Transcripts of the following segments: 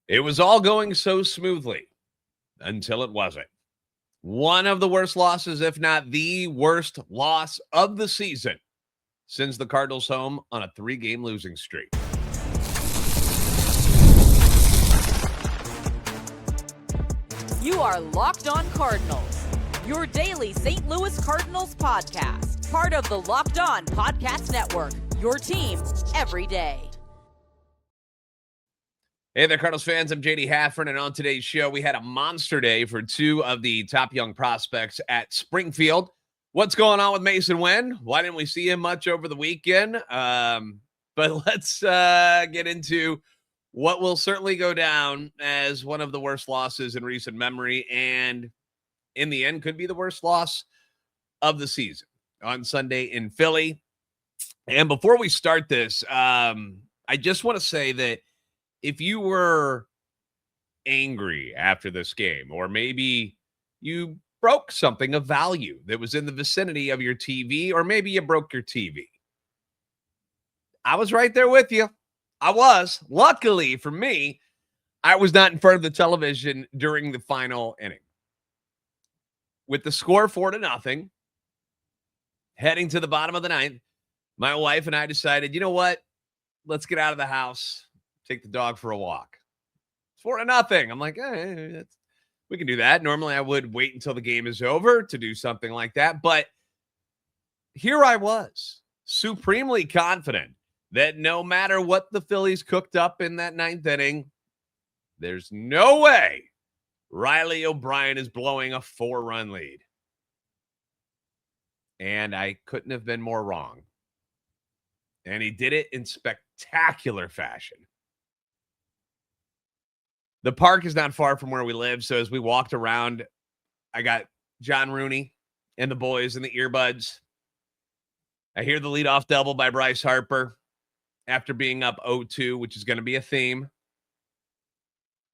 It was all going so smoothly until it wasn't. One of the worst losses, if not the worst loss of the season, sends the Cardinals home on a 3-game losing streak. You are Locked On Cardinals, your daily St. Louis Cardinals podcast, part of the Locked On Podcast Network, your team every day. Hey there, Cardinals fans. I'm JD Haffern, and on today's show, we had a monster day for two of the top young prospects at Springfield. What's going on with Masyn Winn? Why didn't we see him much over the weekend? But let's get into what will certainly go down as one of the worst losses in recent memory, and in the end could be the worst loss of the season on Sunday in Philly. And before we start this, I just want to say that if you were angry after this game, or maybe you broke something of value that was in the vicinity of your TV, or maybe you broke your TV, I was right there with you. I was. Luckily for me, I was not in front of the television during the final inning. With the score 4-0, heading to the bottom of the ninth, my wife and I decided, you know what? Let's get out of the house. Take the dog for a walk. It's 4-0. I'm like, hey, we can do that. Normally, I would wait until the game is over to do something like that. But here I was, supremely confident that no matter what the Phillies cooked up in that ninth inning, there's no way Riley O'Brien is blowing a 4-run lead. And I couldn't have been more wrong. And he did it in spectacular fashion. The park is not far from where we live, so as we walked around, I got John Rooney and the boys in the earbuds. I hear the leadoff double by Bryce Harper after being up 0-2, which is going to be a theme.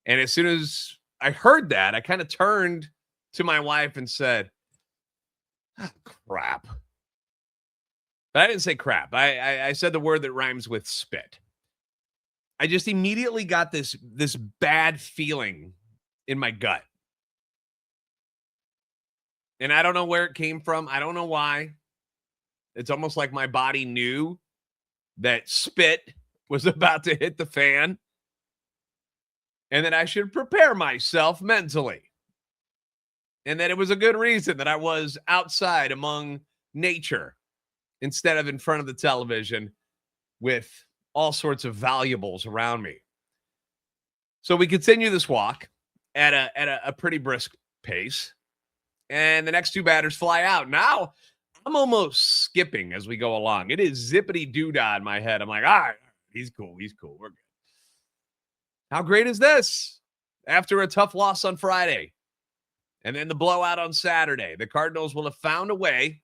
And as soon as I heard that, I kind of turned to my wife and said, crap. But I didn't say crap. I said the word that rhymes with spit. I just immediately got this bad feeling in my gut. And I don't know where it came from. I don't know why. It's almost like my body knew that spit was about to hit the fan and that I should prepare myself mentally. And that it was a good reason that I was outside among nature instead of in front of the television with all sorts of valuables around me. So we continue this walk at a pretty brisk pace, and the next two batters fly out. Now I'm almost skipping as we go along. It is zippity doo-dah in my head. I'm like, all right, he's cool. We're good. How great is this? After a tough loss on Friday and then the blowout on Saturday, the Cardinals will have found a way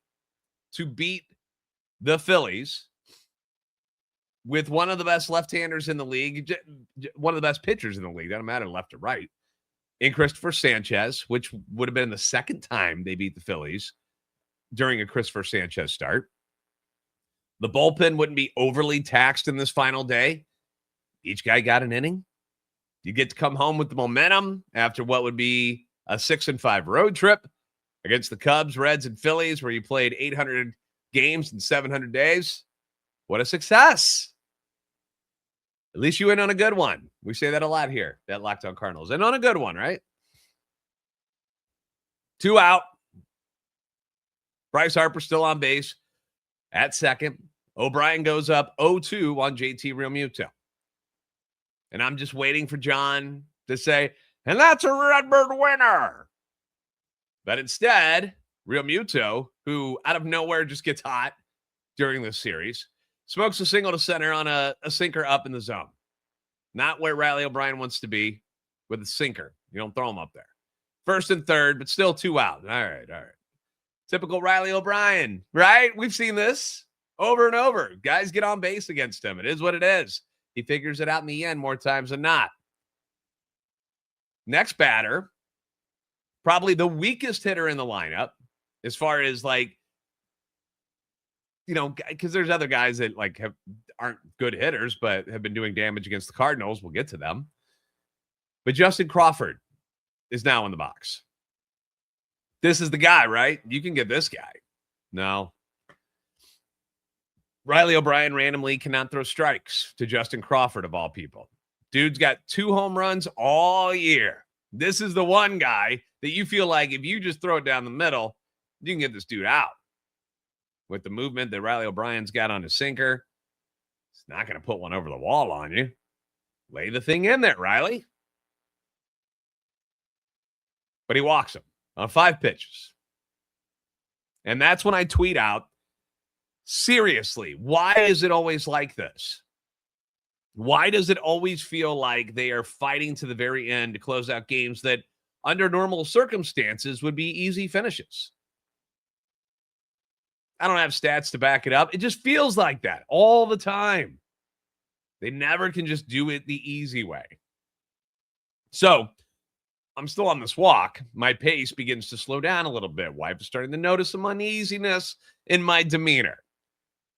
to beat the Phillies with one of the best left-handers in the league, one of the best pitchers in the league, doesn't matter left or right, in Christopher Sanchez, which would have been the second time they beat the Phillies during a Christopher Sanchez start. The bullpen wouldn't be overly taxed in this final day. Each guy got an inning. You get to come home with the momentum after what would be a 6-5 road trip against the Cubs, Reds, and Phillies, where you played 800 games in 700 days. What a success. At least you went on a good one. We say that a lot here at Locked On Cardinals. And on a good one, right? 2 out. Bryce Harper still on base at second. O'Brien goes up 0-2 on JT Realmuto. And I'm just waiting for John to say, and that's a Redbird winner. But instead, Realmuto, who out of nowhere just gets hot during this series, smokes a single to center on a sinker up in the zone. Not where Riley O'Brien wants to be with a sinker. You don't throw him up there. First and third, but still 2 out. All right. Typical Riley O'Brien, right? We've seen this over and over. Guys get on base against him. It is what it is. He figures it out in the end more times than not. Next batter, probably the weakest hitter in the lineup as far as because there's other guys that aren't good hitters, but have been doing damage against the Cardinals. We'll get to them. But Justin Crawford is now in the box. This is the guy, right? You can get this guy. No. Riley O'Brien randomly cannot throw strikes to Justin Crawford, of all people. Dude's got 2 home runs all year. This is the one guy that you feel like if you just throw it down the middle, you can get this dude out. With the movement that Riley O'Brien's got on his sinker, it's not going to put one over the wall on you. Lay the thing in there, Riley. But he walks him on 5 pitches. And that's when I tweet out, seriously, why is it always like this? Why does it always feel like they are fighting to the very end to close out games that under normal circumstances would be easy finishes? I don't have stats to back it up. It just feels like that all the time. They never can just do it the easy way. So I'm still on this walk. My pace begins to slow down a little bit. Wife is starting to notice some uneasiness in my demeanor.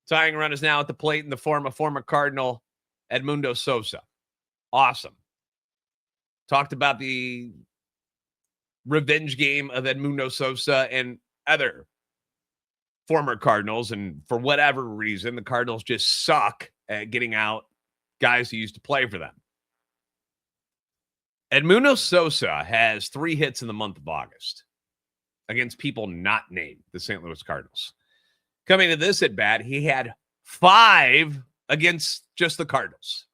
Tying run is now at the plate in the form of former Cardinal Edmundo Sosa. Awesome. Talked about the revenge game of Edmundo Sosa and other former Cardinals, and for whatever reason, the Cardinals just suck at getting out guys who used to play for them. Edmundo Sosa has 3 hits in the month of August against people not named the St. Louis Cardinals. Coming to this at bat, he had 5 against just the Cardinals.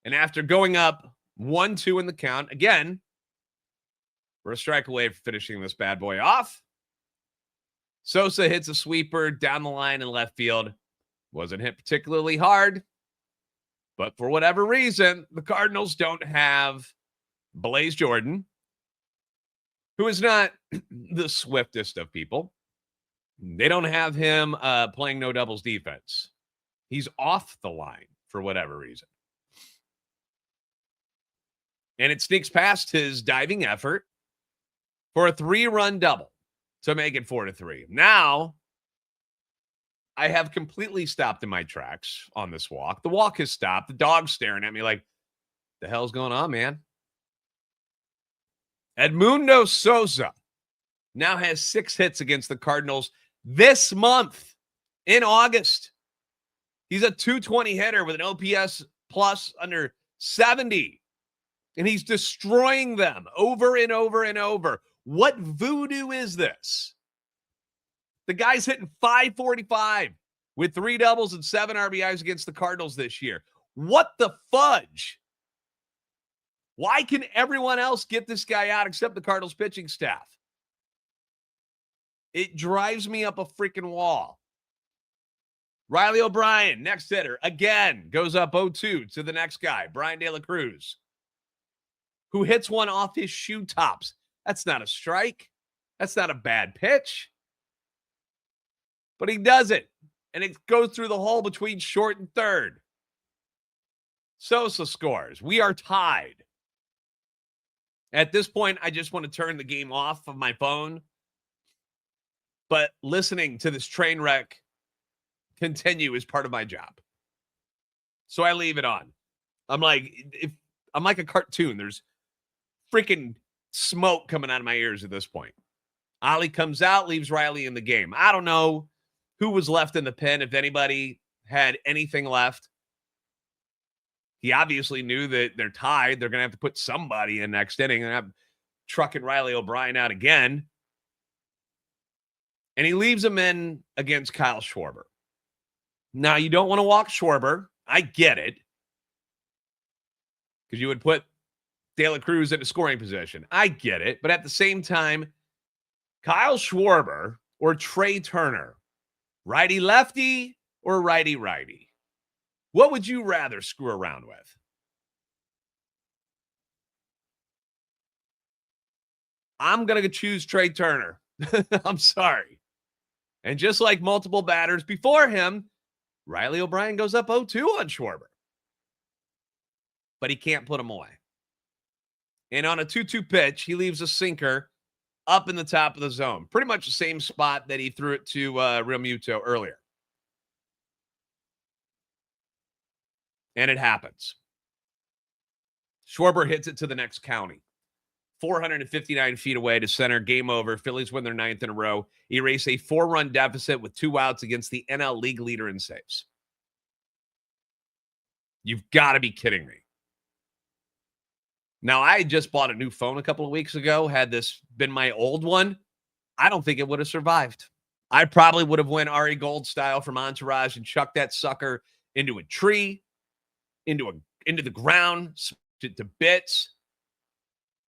And after going up 1-2 in the count, again, we're a strike away from finishing this bad boy off. Sosa hits a sweeper down the line in left field. Wasn't hit particularly hard, but for whatever reason, the Cardinals don't have Blaze Jordan, who is not the swiftest of people. They don't have him playing no doubles defense. He's off the line for whatever reason. And it sneaks past his diving effort for a 3-run double to make it 4-3. Now, I have completely stopped in my tracks on this walk. The walk has stopped. The dog's staring at me like, the hell's going on, man? Edmundo Sosa now has 6 hits against the Cardinals this month in August. He's a .220 hitter with an OPS plus under 70. And he's destroying them over and over and over. What voodoo is this? The guy's hitting .545 with 3 doubles and 7 RBIs against the Cardinals this year. What the fudge? Why can everyone else get this guy out except the Cardinals pitching staff? It drives me up a freaking wall. Riley O'Brien, next hitter, again, goes up 0-2 to the next guy, Brian De La Cruz, who hits one off his shoe tops. That's not a strike. That's not a bad pitch. But he does it, and it goes through the hole between short and third. Sosa scores. We are tied. At this point, I just want to turn the game off of my phone. But listening to this train wreck continue is part of my job. So I leave it on. I'm like a cartoon. There's freaking smoke coming out of my ears at this point. Ollie comes out, leaves Riley in the game. I don't know who was left in the pen, if anybody had anything left. He obviously knew that they're tied. They're going to have to put somebody in next inning, and I'm trucking Riley O'Brien out again. And he leaves him in against Kyle Schwarber. Now, you don't want to walk Schwarber. I get it. Because you would put De La Cruz into scoring position. I get it. But at the same time, Kyle Schwarber or Trey Turner, righty-lefty or righty-righty? What would you rather screw around with? I'm going to choose Trey Turner. I'm sorry. And just like multiple batters before him, Riley O'Brien goes up 0-2 on Schwarber. But he can't put him away. And on a 2-2 pitch, he leaves a sinker up in the top of the zone. Pretty much the same spot that he threw it to Real Muto earlier. And it happens. Schwarber hits it to the next county. 459 feet away to center. Game over. Phillies win their 9th in a row. Erase a 4-run deficit with 2 outs against the NL League leader in saves. You've got to be kidding me. Now, I just bought a new phone a couple of weeks ago. Had this been my old one, I don't think it would have survived. I probably would have went Ari Gold style from Entourage and chucked that sucker into a tree, into the ground, to bits.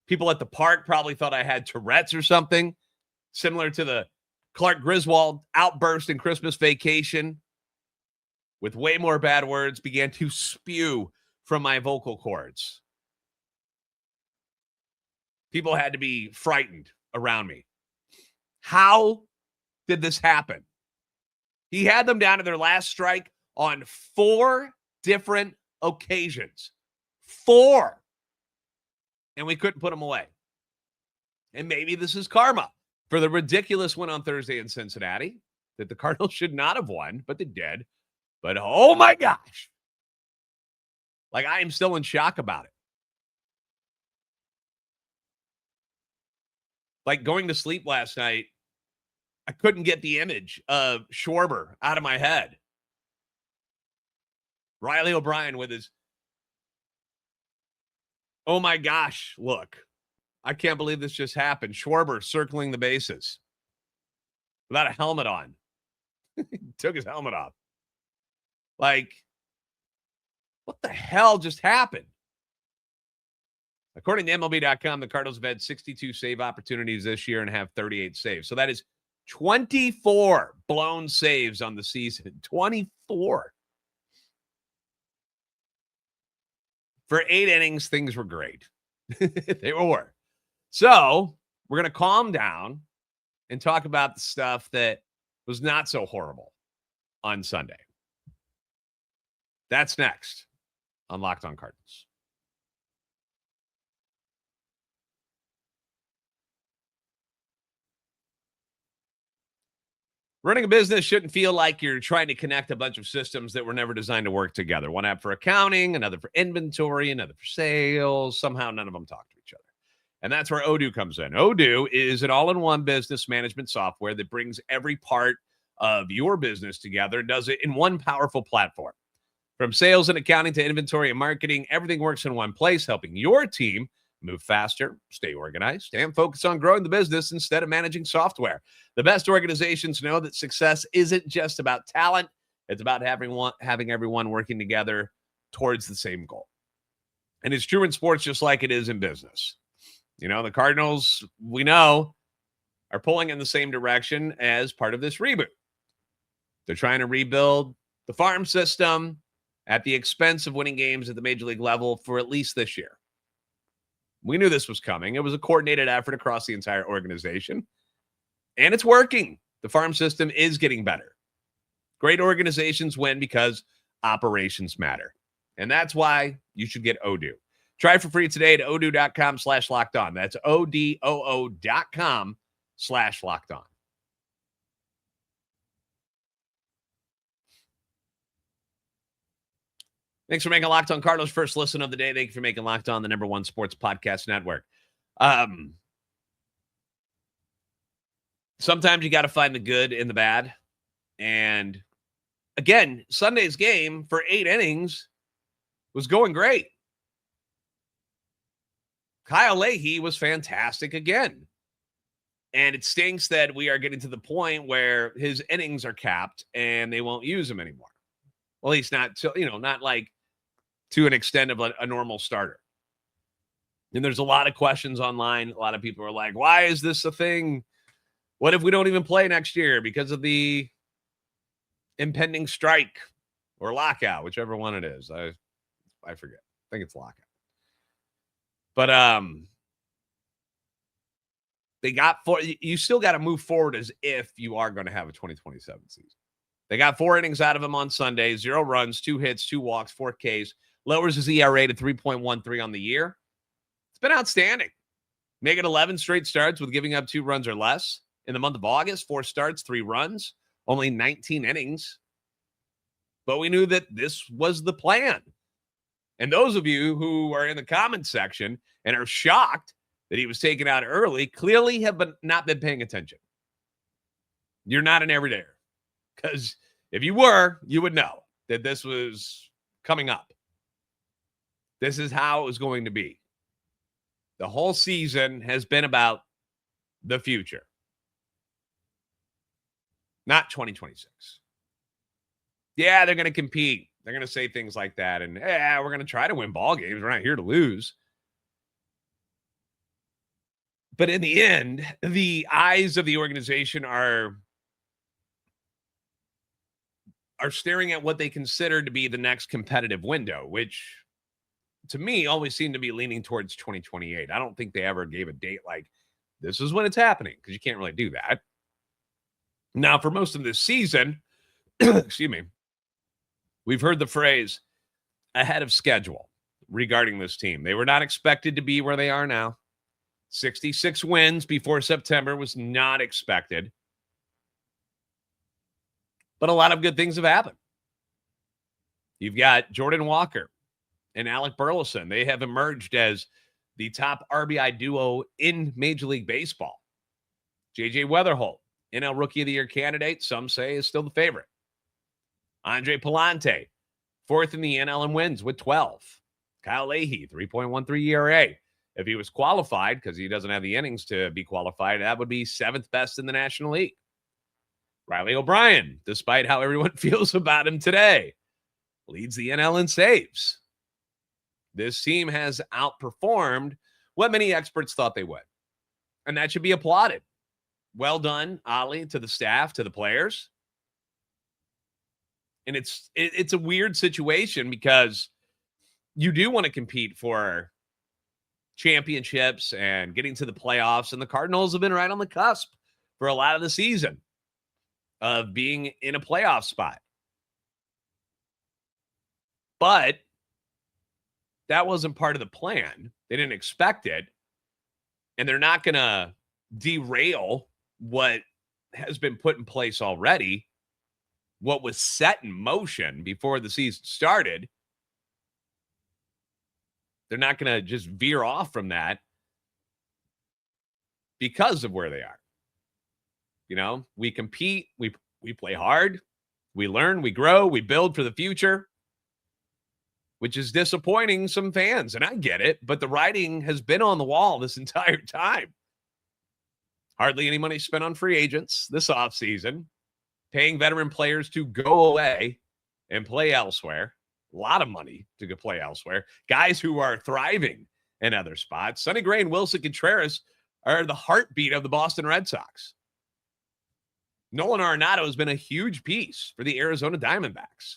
People at the park probably thought I had Tourette's or something, similar to the Clark Griswold outburst in Christmas Vacation, with way more bad words began to spew from my vocal cords. People had to be frightened around me. How did this happen? He had them down to their last strike on 4 different occasions. 4. And we couldn't put them away. And maybe this is karma for the ridiculous win on Thursday in Cincinnati that the Cardinals should not have won, but they did. But oh my gosh. Like, I am still in shock about it. Like, going to sleep last night, I couldn't get the image of Schwarber out of my head. Riley O'Brien with his, oh my gosh, look. I can't believe this just happened. Schwarber circling the bases without a helmet on. He took his helmet off. Like, what the hell just happened? According to MLB.com, the Cardinals have had 62 save opportunities this year and have 38 saves. So that is 24 blown saves on the season. 24. For 8 innings, things were great. They were. So we're going to calm down and talk about the stuff that was not so horrible on Sunday. That's next on Locked On Cardinals. Running a business shouldn't feel like you're trying to connect a bunch of systems that were never designed to work together. One app for accounting, another for inventory, another for sales. Somehow none of them talk to each other. And that's where Odoo comes in. Odoo is an all-in-one business management software that brings every part of your business together and does it in one powerful platform. From sales and accounting to inventory and marketing, everything works in one place, helping your team move faster, stay organized, and focus on growing the business instead of managing software. The best organizations know that success isn't just about talent. It's about having everyone working together towards the same goal. And it's true in sports just like it is in business. You know, the Cardinals, we know, are pulling in the same direction as part of this reboot. They're trying to rebuild the farm system at the expense of winning games at the major league level for at least this year. We knew this was coming. It was a coordinated effort across the entire organization. And it's working. The farm system is getting better. Great organizations win because operations matter. And that's why you should get Odoo. Try it for free today at odoo.com/lockedon. That's odoo.com/lockedon. Thanks for making Locked On Cardinals first listen of the day. Thank you for making Locked On the #1 sports podcast network. Sometimes you got to find the good in the bad. And again, Sunday's game for 8 innings was going great. Kyle Leahy was fantastic again. And it stinks that we are getting to the point where his innings are capped and they won't use him anymore. Well, at least not like to an extent of a normal starter. And there's a lot of questions online. A lot of people are like, why is this a thing? What if we don't even play next year because of the impending strike or lockout, whichever one it is? I forget. I think it's lockout. But you still got to move forward as if you are going to have a 2027 season. They got 4 innings out of him on Sunday, 0 runs, 2 hits, 2 walks, 4 Ks, lowers his ERA to 3.13 on the year. It's been outstanding. Making 11 straight starts with giving up 2 runs or less. In the month of August, 4 starts, 3 runs, only 19 innings. But we knew that this was the plan. And those of you who are in the comments section and are shocked that he was taken out early clearly have not been paying attention. You're not an everydayer. Because if you were, you would know that this was coming up. This is how it was going to be. The whole season has been about the future, not 2026. Yeah, they're going to compete. They're going to say things like that. And yeah, we're going to try to win ball games. We're not here to lose. But in the end, the eyes of the organization are staring at what they consider to be the next competitive window, which to me always seemed to be leaning towards 2028. I don't think they ever gave a date like this is when it's happening, because you can't really do that. Now, for most of this season, excuse me, we've heard the phrase ahead of schedule regarding this team. They were not expected to be where they are now. 66 wins before September was not expected. But a lot of good things have happened. You've got Jordan Walker and Alec Burleson. They have emerged as the top RBI duo in Major League Baseball. J.J. Weatherholt, NL Rookie of the Year candidate, some say is still the favorite. Andre Palante, fourth in the NL in wins with 12. Kyle Leahy, 3.13 ERA. If he was qualified, because he doesn't have the innings to be qualified, that would be seventh best in the National League. Riley O'Brien, despite how everyone feels about him today, leads the NL in saves. This team has outperformed what many experts thought they would. And that should be applauded. Well done, Ollie, to the staff, to the players. And it's a weird situation because you do want to compete for championships and getting to the playoffs. And the Cardinals have been right on the cusp for a lot of the season of being in a playoff spot. But that wasn't part of the plan. They didn't expect it. And they're not going to derail what has been put in place already, what was set in motion before the season started. They're not going to just veer off from that because of where they are. You know, we compete, we play hard, we learn, we grow, we build for the future, which is disappointing some fans. And I get it, but the writing has been on the wall this entire time. Hardly any money spent on free agents this offseason, paying veteran players to go away and play elsewhere. A lot of money to go play elsewhere. Guys who are thriving in other spots. Sonny Gray and Wilson Contreras are the heartbeat of the Boston Red Sox. Nolan Arenado has been a huge piece for the Arizona Diamondbacks.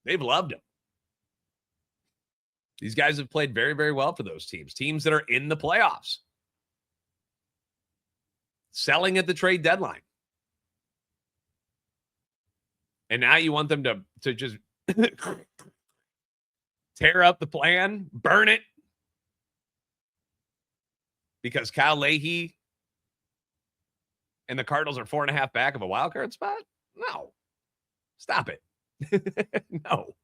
They've loved him. These guys have played very, very well for those teams. Teams that are in the playoffs. Selling at the trade deadline. And now you want them to just tear up the plan, burn it, because Kyle Leahy and the Cardinals are 4.5 back of a wild card spot? No. Stop it. No.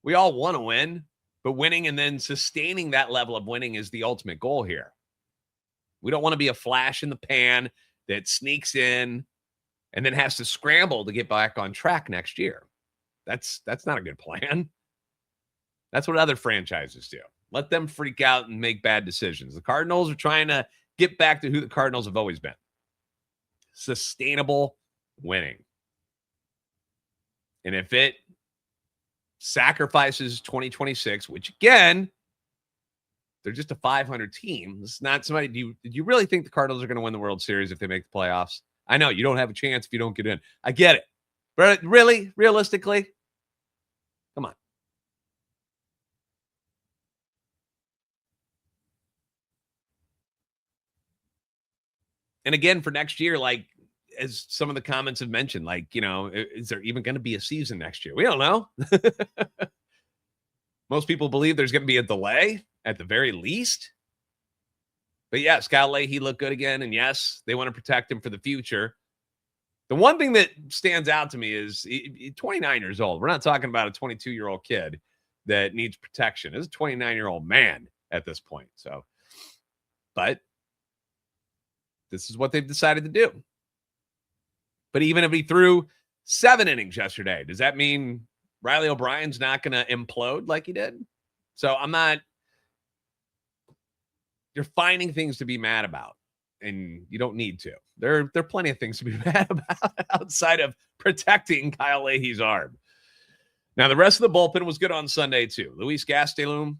We all want to win, but winning and then sustaining that level of winning is the ultimate goal here. We don't want to be a flash in the pan that sneaks in and then has to scramble to get back on track next year. That's not a good plan. That's what other franchises do. Let them freak out and make bad decisions. The Cardinals are trying to get back to who the Cardinals have always been. Sustainable winning. And if it sacrifices 2026, which again, they're just a 500 team. It's not somebody. Do you really think the Cardinals are going to win the World Series if they make the playoffs? I know you don't have a chance if you don't get in. I get it. But really, realistically, come on. And again, for next year, like as some of the comments have mentioned, like, you know, is there even going to be a season next year? We don't know. Most people believe there's going to be a delay at the very least. But yes, Kyle Leahy looked good again. And yes, they want to protect him for the future. The one thing that stands out to me is 29 years old. We're not talking about a 22-year-old kid that needs protection. This is a 29-year-old man at this point. So, but this is what they've decided to do. But even if he threw 7 innings yesterday, does that mean Riley O'Brien's not going to implode like he did? So you're finding things to be mad about, and you don't need to. There are plenty of things to be mad about outside of protecting Kyle Leahy's arm. Now, the rest of the bullpen was good on Sunday, too. Luis Gastelum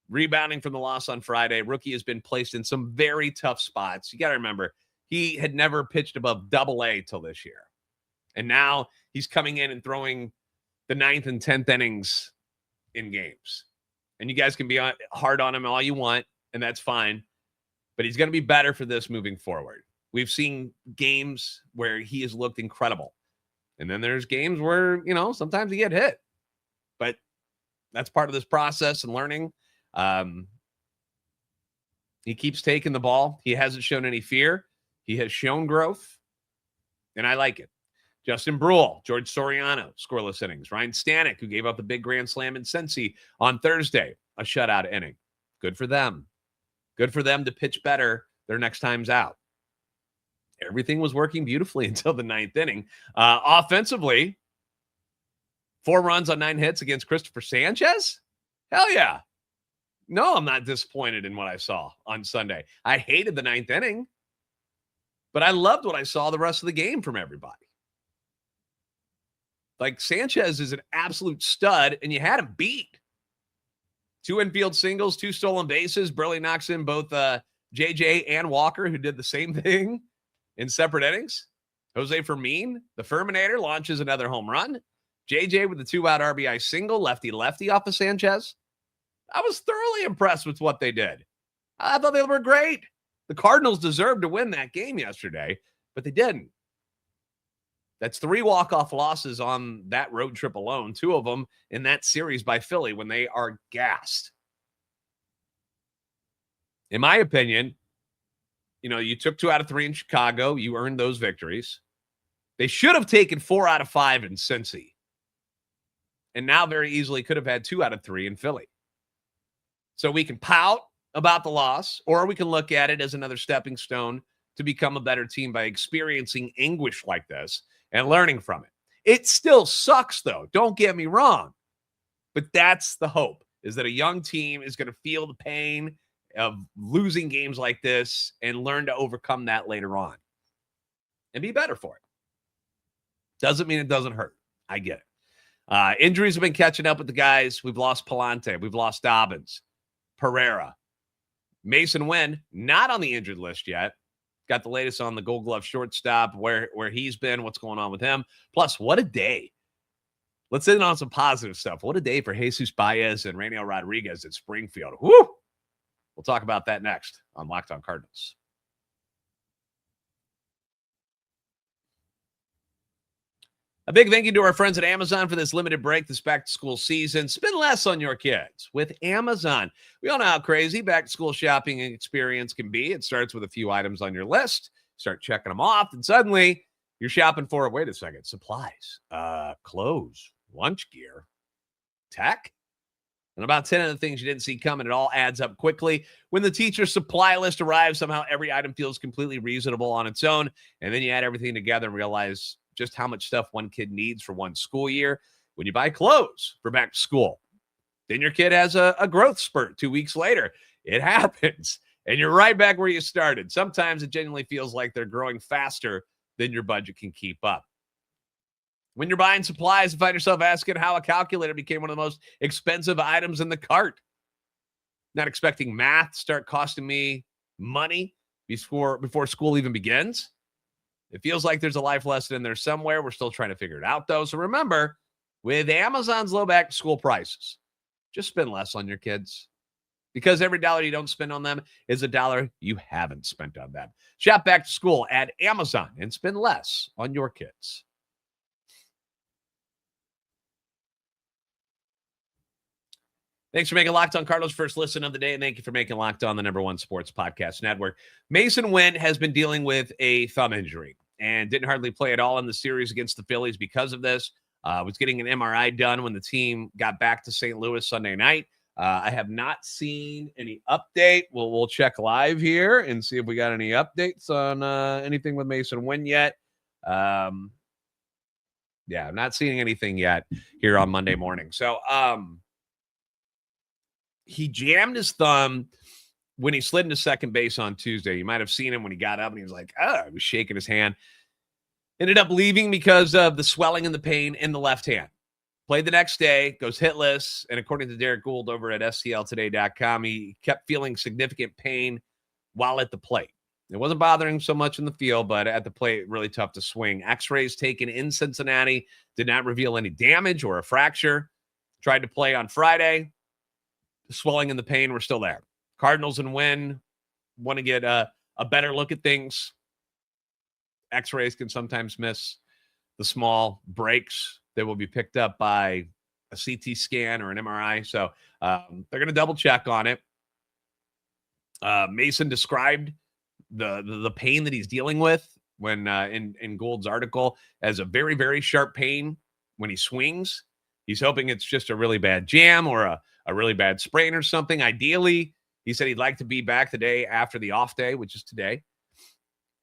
rebounding from the loss on Friday. Rookie has been placed in some very tough spots. You got to remember, he had never pitched above Double-A till this year. And now he's coming in and throwing the 9th and 10th innings in games. And you guys can be hard on him all you want, and that's fine. But he's going to be better for this moving forward. We've seen games where he has looked incredible. And then there's games where, sometimes you get hit. But that's part of this process and learning. He keeps taking the ball. He hasn't shown any fear. He has shown growth, and I like it. Justin Brule, George Soriano, scoreless innings. Ryan Stanek, who gave up the big grand slam in Cincy on Thursday, a shutout inning. Good for them. Good for them to pitch better their next time's out. Everything was working beautifully until the 9th inning. Offensively, 4 runs on 9 hits against Christopher Sanchez? Hell yeah. No, I'm not disappointed in what I saw on Sunday. I hated the 9th inning, but I loved what I saw the rest of the game from everybody. Like, Sanchez is an absolute stud, and you had him beat. 2 infield singles, 2 stolen bases. Burley knocks in both JJ and Walker, who did the same thing in separate innings. Jose Fermín, the Ferminator, launches another home run. JJ with the 2-out RBI single, lefty-lefty off of Sanchez. I was thoroughly impressed with what they did. I thought they were great. The Cardinals deserved to win that game yesterday, but they didn't. That's 3 walk-off losses on that road trip alone, 2 of them in that series by Philly when they are gassed. In my opinion, you took 2 out of 3 in Chicago. You earned those victories. They should have taken 4 out of 5 in Cincy. And now very easily could have had 2 out of 3 in Philly. So we can pout about the loss, or we can look at it as another stepping stone to become a better team by experiencing anguish like this and learning from it. It still sucks, though. Don't get me wrong. But that's the hope, is that a young team is going to feel the pain of losing games like this and learn to overcome that later on and be better for it. Doesn't mean it doesn't hurt. I get it. Injuries have been catching up with the guys. We've lost Palante. We've lost Dobbins, Pereira. Masyn Winn, not on the injured list yet. Got the latest on the Gold Glove shortstop, where he's been, what's going on with him. Plus, what a day. Let's end on some positive stuff. What a day for Jesus Baez and Rainiel Rodriguez at Springfield. Woo! We'll talk about that next on Locked On Cardinals. A big thank you to our friends at Amazon for this limited break this back-to-school season. Spend less on your kids with Amazon. We all know how crazy back-to-school shopping experience can be. It starts with a few items on your list. Start checking them off, and suddenly you're shopping for, wait a second, supplies, clothes, lunch gear, tech, and about 10 of the things you didn't see coming. It all adds up quickly. When the teacher's supply list arrives, somehow every item feels completely reasonable on its own, and then you add everything together and realize just how much stuff one kid needs for one school year. When you buy clothes for back to school, then your kid has a growth spurt 2 weeks later. It happens, and you're right back where you started. Sometimes it genuinely feels like they're growing faster than your budget can keep up. When you're buying supplies, you find yourself asking how a calculator became one of the most expensive items in the cart. Not expecting math to start costing me money before school even begins. It feels like there's a life lesson in there somewhere. We're still trying to figure it out, though. So remember, with Amazon's low back-to-school prices, just spend less on your kids. Because every dollar you don't spend on them is a dollar you haven't spent on them. Shop back to school at Amazon and spend less on your kids. Thanks for making Locked On Cardinals first listen of the day, and thank you for making Locked On the #1 sports podcast network. Masyn Winn has been dealing with a thumb injury and didn't hardly play at all in the series against the Phillies because of this. Was getting an MRI done when the team got back to St. Louis Sunday night. I have not seen any update. We'll check live here and see if we got any updates on anything with Masyn Winn yet. I'm not seeing anything yet here on Monday morning. So he jammed his thumb when he slid into second base on Tuesday. You might have seen him when he got up and he was like, he was shaking his hand. Ended up leaving because of the swelling and the pain in the left hand. Played the next day, goes hitless, and according to Derek Gould over at STLtoday.com, he kept feeling significant pain while at the plate. It wasn't bothering him so much in the field, but at the plate, really tough to swing. X-rays taken in Cincinnati did not reveal any damage or a fracture. Tried to play on Friday. The swelling and the pain were still there. Cardinals and Winn want to get a better look at things. X-rays can sometimes miss the small breaks that will be picked up by a CT scan or an MRI. So they're going to double check on it. Masyn described the pain that he's dealing with when in Gould's article as a very, very sharp pain when he swings. He's hoping it's just a really bad jam or a really bad sprain or something. Ideally, he said he'd like to be back the day after the off day, which is today.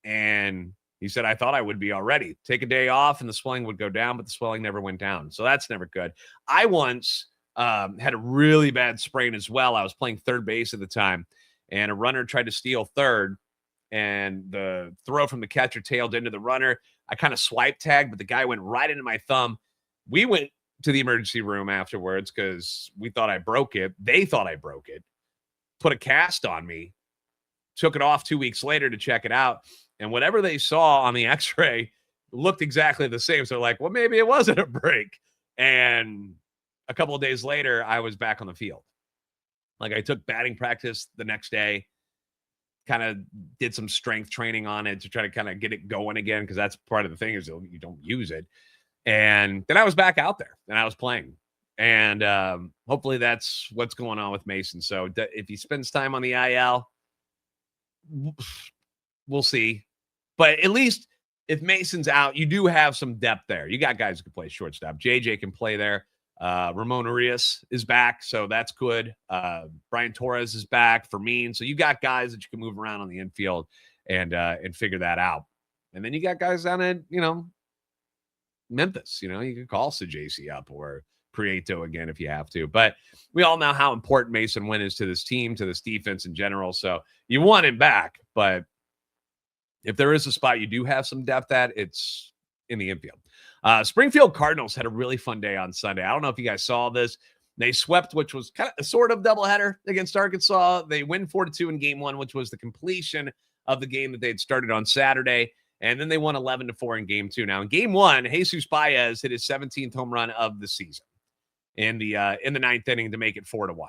And he said, I thought I would be already. Take a day off and the swelling would go down, but the swelling never went down. So that's never good. I once had a really bad sprain as well. I was playing third base at the time, and a runner tried to steal third, and the throw from the catcher tailed into the runner. I kind of swipe tagged, but the guy went right into my thumb. We went to the emergency room afterwards because we thought I broke it. They thought I broke it. Put a cast on me. Took it off 2 weeks later to check it out. And whatever they saw on the x-ray looked exactly the same. So they're like, well, maybe it wasn't a break. And a couple of days later, I was back on the field. Like I took batting practice the next day, kind of did some strength training on it to try to kind of get it going again. Cause that's part of the thing is you don't use it. And then I was back out there and I was playing. And hopefully that's what's going on with Masyn. So if he spends time on the IL, we'll see. But at least if Mason's out, you do have some depth there. You got guys who can play shortstop. JJ can play there. Ramon Urias is back, so that's good. Brian Torres is back. Fermín. So you got guys that you can move around on the infield and figure that out. And then you got guys down in, Memphis. You can call Sajacy up or Prieto again if you have to. But we all know how important Masyn Winn is to this team, to this defense in general. So you want him back, but if there is a spot you do have some depth at, it's in the infield. Springfield Cardinals had a really fun day on Sunday. I don't know if you guys saw this. They swept, which was kind of a sort of doubleheader against Arkansas. They win 4-2 in game one, which was the completion of the game that they had started on Saturday. And then they won 11-4 in game two. Now in game one, Jesus Baez hit his 17th home run of the season in the ninth inning to make it 4-1.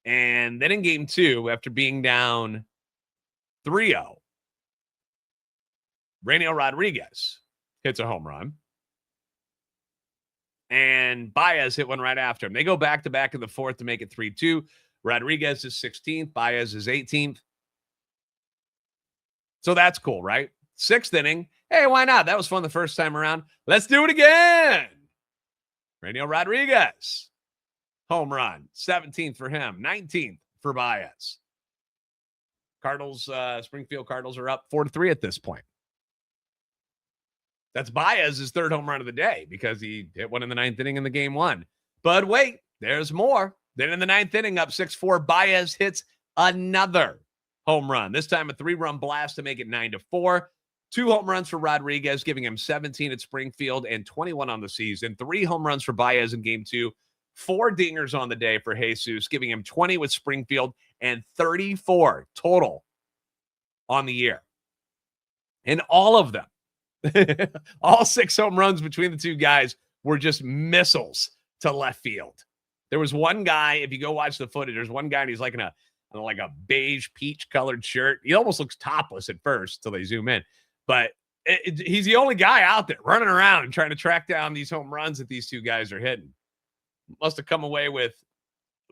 And then in game two, after being down 3-0, Rainiel Rodriguez hits a home run. And Baez hit one right after him. They go back-to-back in the fourth to make it 3-2. Rodriguez is 16th. Baez is 18th. So that's cool, right? Sixth inning. Hey, why not? That was fun the first time around. Let's do it again. Rainiel Rodriguez. Home run. 17th for him. 19th for Baez. Springfield Cardinals are up 4-3 at this point. That's Baez's third home run of the day because he hit one in the ninth inning in the game one. But wait, there's more. Then in the ninth inning, up 6-4, Baez hits another home run. This time a 3-run blast to make it 9-4. 2 home runs for Rodriguez, giving him 17 at Springfield and 21 on the season. 3 home runs for Baez in game two. 4 dingers on the day for Jesus, giving him 20 with Springfield and 34 total on the year. And all of them, all 6 home runs between the two guys were just missiles to left field. There was one guy, if you go watch the footage, there's one guy and he's like in a beige peach colored shirt. He almost looks topless at first till they zoom in, but he's the only guy out there running around trying to track down these home runs that these two guys are hitting. Must have come away with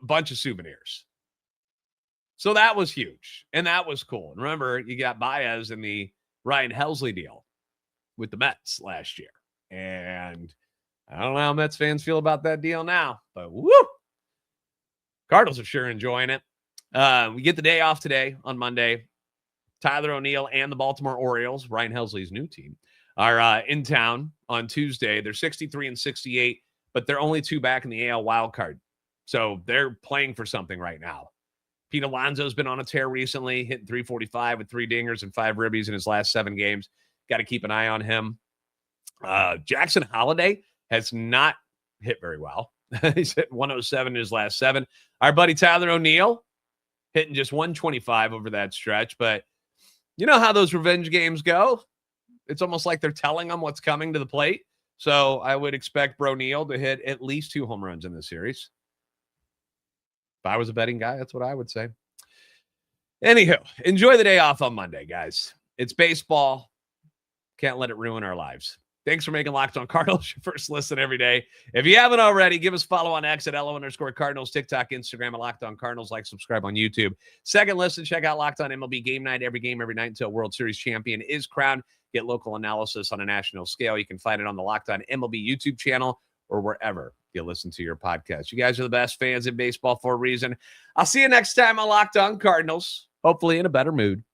a bunch of souvenirs. So that was huge and that was cool. And remember, you got Baez in the Ryan Helsley deal with the Mets last year. And I don't know how Mets fans feel about that deal now, but woo! Cardinals are sure enjoying it. We get the day off today on Monday. Tyler O'Neill and the Baltimore Orioles, Ryan Helsley's new team, are in town on Tuesday. They're 63 and 68, but they're only 2 back in the AL wild card. So they're playing for something right now. Pete Alonso's been on a tear recently, hitting 345 with 3 dingers and 5 ribbies in his last 7 games. Got to keep an eye on him. Jackson Holiday has not hit very well. He's hit 107 in his last 7. Our buddy Tyler O'Neill hitting just 125 over that stretch. But you know how those revenge games go? It's almost like they're telling them what's coming to the plate. So I would expect O'Neill to hit at least 2 home runs in this series. If I was a betting guy, that's what I would say. Anywho, enjoy the day off on Monday, guys. It's baseball. Can't let it ruin our lives. Thanks for making Locked On Cardinals your first listen every day. If you haven't already, give us a follow on X at @LO_Cardinals, TikTok, Instagram at Locked On Cardinals. Like, subscribe on YouTube. Second listen, check out Locked On MLB Game Night. Every game, every night until World Series champion is crowned. Get local analysis on a national scale. You can find it on the Locked On MLB YouTube channel or wherever you listen to your podcast. You guys are the best fans in baseball for a reason. I'll see you next time on Locked On Cardinals, hopefully in a better mood.